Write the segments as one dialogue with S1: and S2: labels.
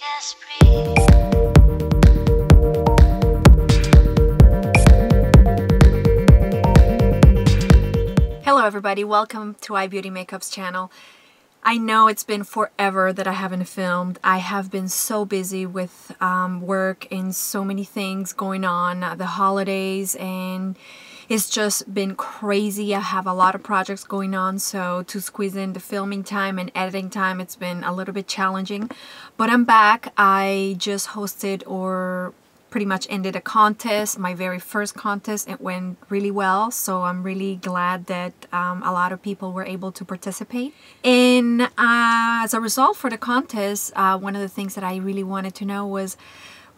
S1: Just breathe.
S2: Hello everybody, welcome to iBeauty Makeup's channel. I know it's been forever that I haven't filmed. I have been so busy with work and so many things going on, the holidays, and it's just been crazy. I have a lot of projects going on, so to squeeze in the filming time and editing time, it's been a little bit challenging. But I'm back. I just hosted or pretty much ended a contest, my very first contest. It went really well, so I'm really glad that a lot of people were able to participate. And as a result for the contest, one of the things that I really wanted to know was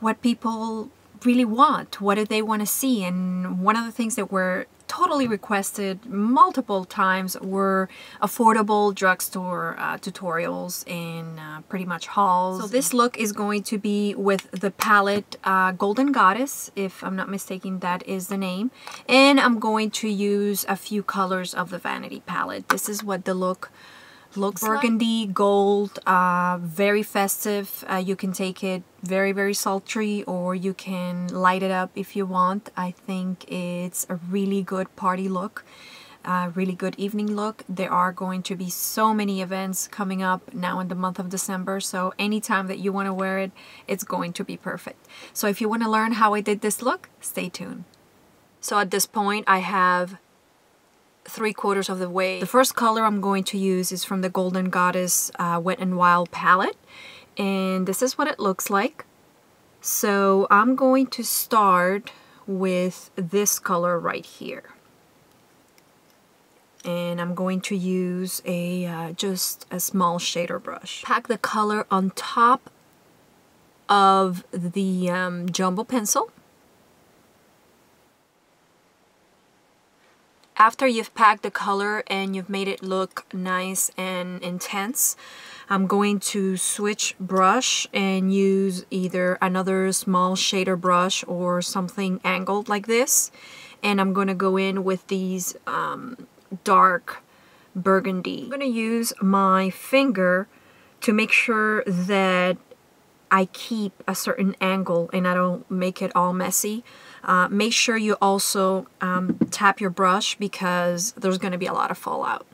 S2: what people really want. What do they want to see? And one of the things that were totally requested multiple times were affordable drugstore tutorials and pretty much hauls. So this look is going to be with the palette Golden Goddess, if I'm not mistaken, that is the name. And I'm going to use a few colors of the Vanity palette. This is what the look looks burgundy, like. Gold, very festive. You can take it very sultry, or you can light it up if you want. I think it's a really good party look, really good evening look. There are going to be so many events coming up now in the month of December, so anytime that you want to wear it, it's going to be perfect. So if you want to learn how I did this look, stay tuned. So at this point I have 3/4 of the way. The first color I'm going to use is from the Golden Goddess Wet n Wild palette, and this is what it looks like. So I'm going to start with this color right here, and I'm going to use a just a small shader brush. Pack the color on top of the jumbo pencil. After you've packed the color and you've made it look nice and intense, I'm going to switch brush and use either another small shader brush or something angled like this. And I'm going to go in with these dark burgundy. I'm going to use my finger to make sure that I keep a certain angle and I don't make it all messy. Make sure you also tap your brush because there's going to be a lot of fallout.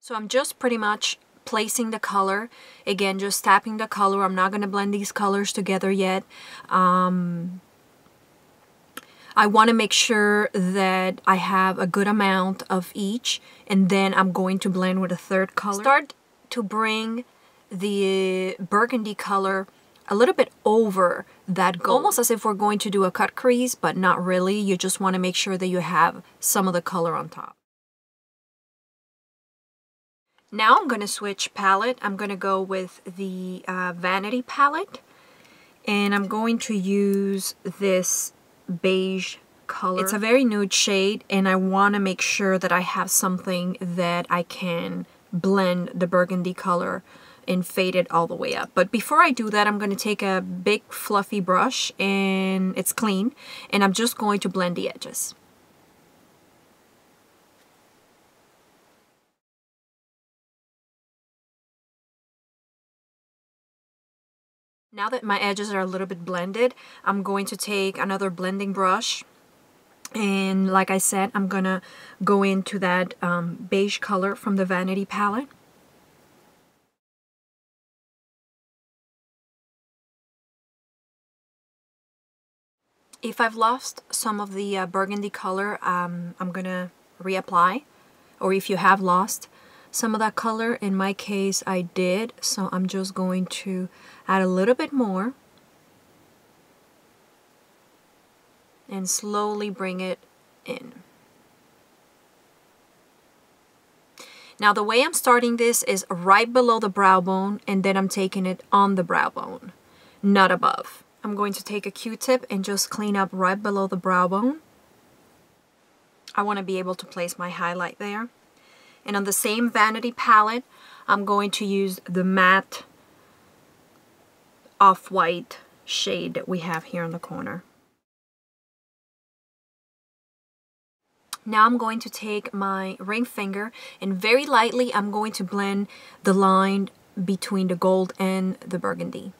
S2: So I'm just pretty much placing the color. Again, just tapping the color. I'm not going to blend these colors together yet. I want to make sure that I have a good amount of each, and then I'm going to blend with a third color. Start to bring the burgundy color a little bit over that gold, almost as if we're going to do a cut crease, but not really. You just want to make sure that you have some of the color on top. Now I'm going to switch palette. I'm going to go with the Vanity palette, and I'm going to use this beige color. It's a very nude shade, and I want to make sure that I have something that I can blend the burgundy color and fade it all the way up. But before I do that, I'm going to take a big fluffy brush, and it's clean, and I'm just going to blend the edges. Now that my edges are a little bit blended, I'm going to take another blending brush, and like I said, I'm gonna go into that beige color from the Vanity palette. If I've lost some of the burgundy color, I'm gonna reapply, or if you have lost some of that color, in my case I did, so I'm just going to add a little bit more and slowly bring it in. Now the way I'm starting this is right below the brow bone, and then I'm taking it on the brow bone, not above. I'm going to take a Q-tip and just clean up right below the brow bone. I want to be able to place my highlight there. And on the same Vanity palette, I'm going to use the matte off-white shade that we have here in the corner. Now I'm going to take my ring finger and very lightly I'm going to blend the line between the gold and the burgundy.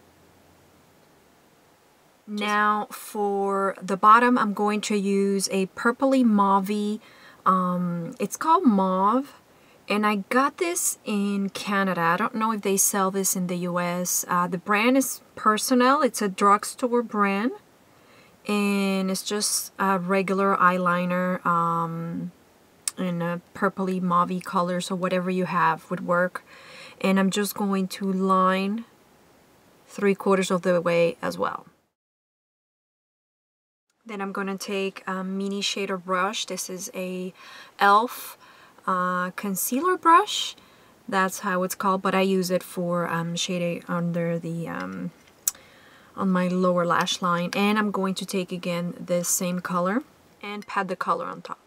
S2: Now for the bottom I'm going to use a purpley mauvey, it's called Mauve, and I got this in Canada. I don't know if they sell this in the US. The brand is Personnel. It's a drugstore brand. And it's just a regular eyeliner in a purpley mauvey color, so whatever you have would work. And I'm just going to line 3/4 of the way as well. Then I'm going to take a mini shader brush. This is a e.l.f. Concealer brush. That's how it's called, but I use it for shading under the on my lower lash line. And I'm going to take again this same color and pat the color on top.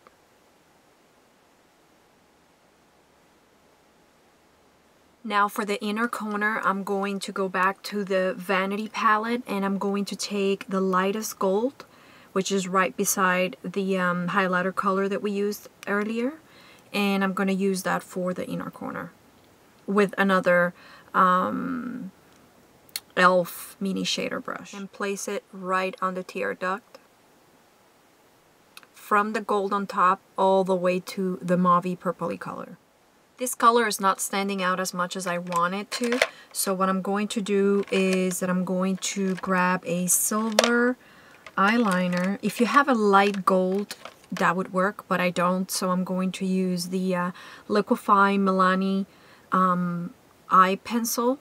S2: Now for the inner corner, I'm going to go back to the Vanity palette and I'm going to take the lightest gold, which is right beside the highlighter color that we used earlier, and I'm going to use that for the inner corner with another e.l.f. mini shader brush, and place it right on the tear duct from the gold on top all the way to the mauvey purpley color. This color is not standing out as much as I want it to, so what I'm going to do is that I'm going to grab a silver eyeliner. If you have a light gold, that would work, but I don't, so I'm going to use the Liquify Milani eye pencil,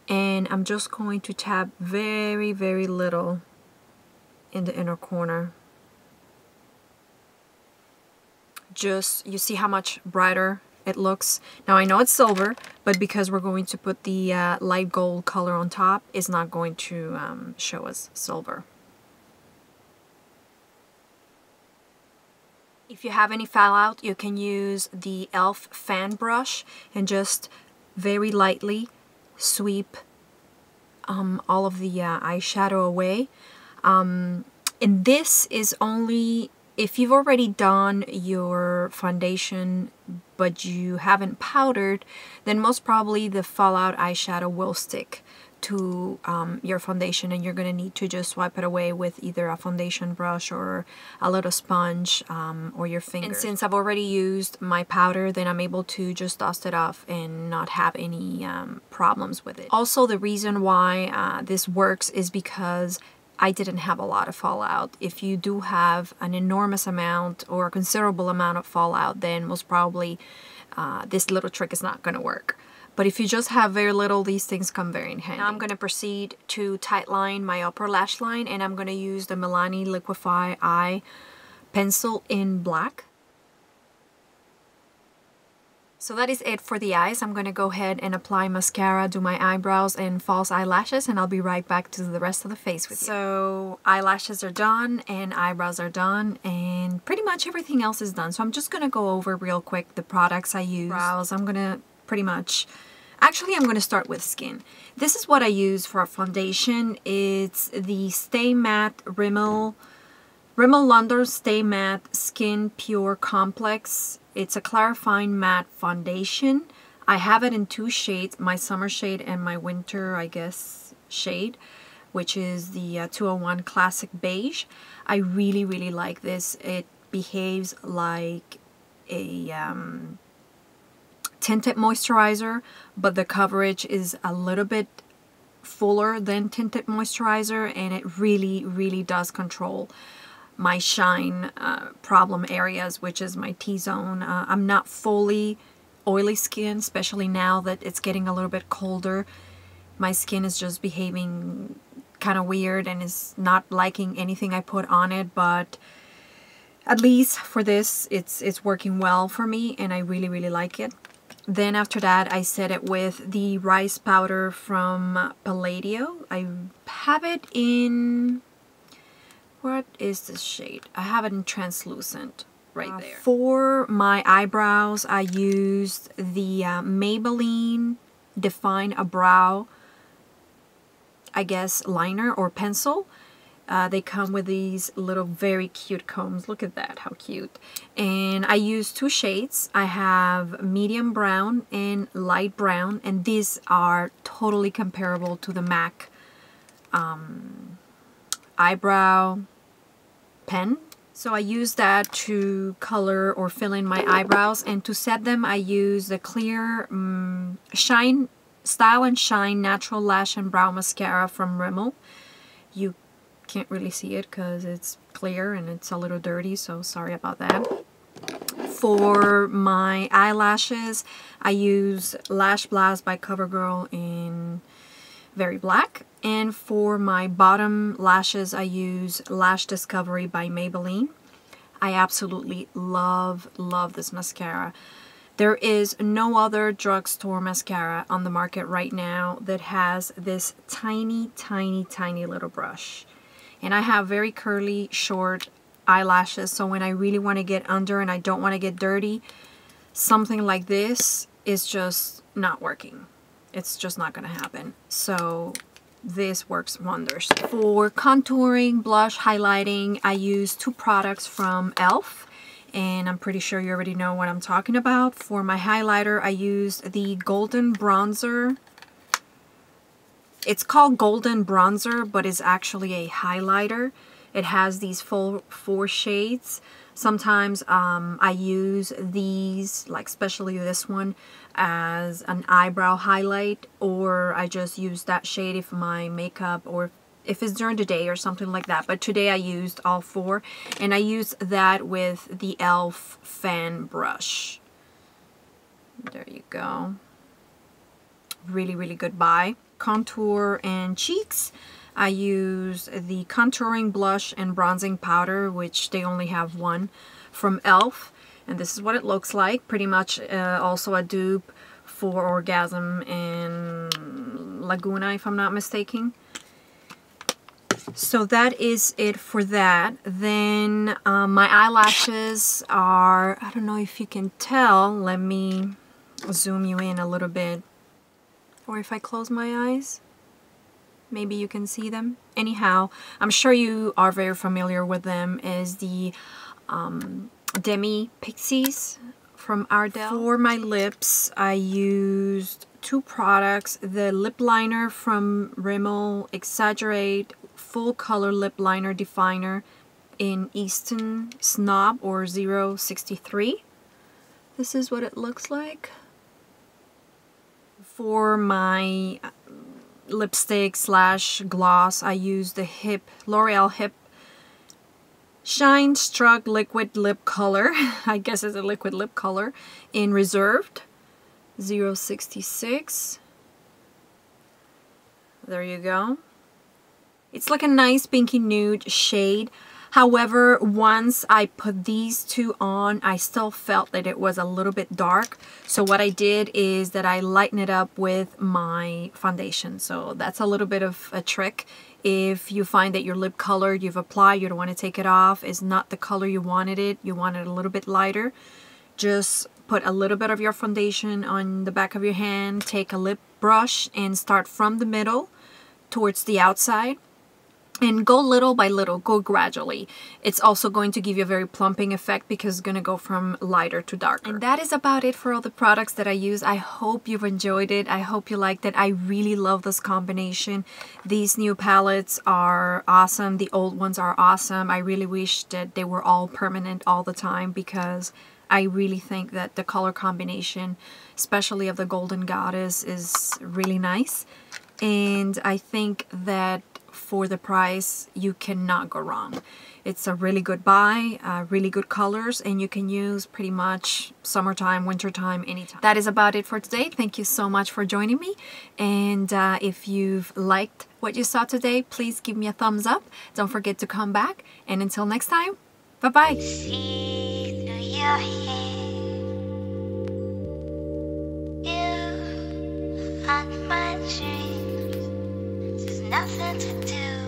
S2: and I'm just going to tap very, very little in the inner corner. Just, you see how much brighter it looks. Now I know it's silver, but because we're going to put the light gold color on top, it's not going to show us silver. If you have any fallout, you can use the e.l.f. fan brush and just very lightly sweep all of the eyeshadow away. And this is only if you've already done your foundation but you haven't powdered, then most probably the fallout eyeshadow will stick to your foundation, and you're going to need to just wipe it away with either a foundation brush or a little sponge or your finger. And since I've already used my powder, then I'm able to just dust it off and not have any problems with it. Also, the reason why this works is because I didn't have a lot of fallout. If you do have an enormous amount or a considerable amount of fallout, then most probably this little trick is not going to work. But if you just have very little, these things come very in handy. Now I'm going to proceed to tightline my upper lash line, and I'm going to use the Milani Liquify Eye pencil in black. So that is it for the eyes. I'm going to go ahead and apply mascara, do my eyebrows and false eyelashes, and I'll be right back to the rest of the face with you. So eyelashes are done and eyebrows are done and pretty much everything else is done. So I'm just going to go over real quick the products I use. Brows, I'm going to pretty much, actually I'm going to start with skin. This is what I use for a foundation. It's the Stay Matte Rimmel London Stay Matte Skin Pure Complex. It's a clarifying matte foundation. I have it in two shades, my summer shade and my winter, I guess, shade, which is the 201 Classic Beige. I really, really like this. It behaves like a tinted moisturizer, but the coverage is a little bit fuller than tinted moisturizer, and it really, really does control my shine problem areas, which is my T-zone. I'm not fully oily skin, especially now that it's getting a little bit colder. My skin is just behaving kind of weird and is not liking anything I put on it, but at least for this it's working well for me, and I really, really like it. Then after that, I set it with the rice powder from Palladio. I have it in, what is this shade? I have it in translucent right there. For my eyebrows, I used the Maybelline Define a Brow, I guess, liner or pencil. They come with these little very cute combs. Look at that, how cute. And I use 2 shades. I have medium brown and light brown, and these are totally comparable to the MAC eyebrow pen. So I use that to color or fill in my eyebrows, and to set them I use the clear Style and Shine Natural Lash and Brow Mascara from Rimmel. You can't really see it because it's clear and it's a little dirty, so sorry about that. For my eyelashes, I use Lash Blast by CoverGirl in Very Black. And for my bottom lashes, I use Lash Discovery by Maybelline. I absolutely love this mascara. There is no other drugstore mascara on the market right now that has this tiny little brush. And I have very curly, short eyelashes, so when I really want to get under and I don't want to get dirty, something like this is just not working. It's just not going to happen. So this works wonders. For contouring, blush, highlighting, I use 2 products from e.l.f. and I'm pretty sure you already know what I'm talking about. For my highlighter, I use the Golden Bronzer. It's called Golden Bronzer, but it's actually a highlighter. It has these full 4 shades. Sometimes I use these, like especially this one, as an eyebrow highlight, or I just use that shade if my makeup, or if it's during the day or something like that. But today I used all 4, and I used that with the e.l.f. fan brush. There you go. Really good buy. Contour and cheeks, I use the contouring blush and bronzing powder, which they only have 1 from e.l.f. And this is what it looks like. Pretty much also a dupe for Orgasm and Laguna, if I'm not mistaken. So that is it for that. Then my eyelashes are, I don't know if you can tell, let me zoom you in a little bit. Or if I close my eyes, maybe you can see them. Anyhow, I'm sure you are very familiar with them, is the Demi Pixies from Ardell. For my lips, I used 2 products. The lip liner from Rimmel Exaggerate Full Color Lip Liner Definer in Easton Snob or 063. This is what it looks like. For my lipstick / gloss, I use the L'Oreal Hip Shine Struck Liquid Lip Color. I guess it's a liquid lip color in Reserved 066. There you go. It's like a nice pinky nude shade. However, once I put these 2 on, I still felt that it was a little bit dark. So what I did is that I lightened it up with my foundation. So that's a little bit of a trick. If you find that your lip color you've applied, you don't want to take it off, is not the color you wanted it, you want it a little bit lighter, just put a little bit of your foundation on the back of your hand, take a lip brush and start from the middle towards the outside. And go little by little, go gradually. It's also going to give you a very plumping effect because it's going to go from lighter to darker. And that is about it for all the products that I use. I hope you've enjoyed it. I hope you liked it. I really love this combination. These new palettes are awesome. The old ones are awesome. I really wish that they were all permanent all the time because I really think that the color combination, especially of the Golden Goddess, is really nice. And I think that for the price, you cannot go wrong. It's a really good buy, really good colors, and you can use pretty much summertime, wintertime, anytime. That is about it for today. Thank you so much for joining me. And if you've liked what you saw today, please give me a thumbs up. Don't forget to come back. And until next time, bye-bye. See through your hair. You haunt my dreams. There's nothing to do.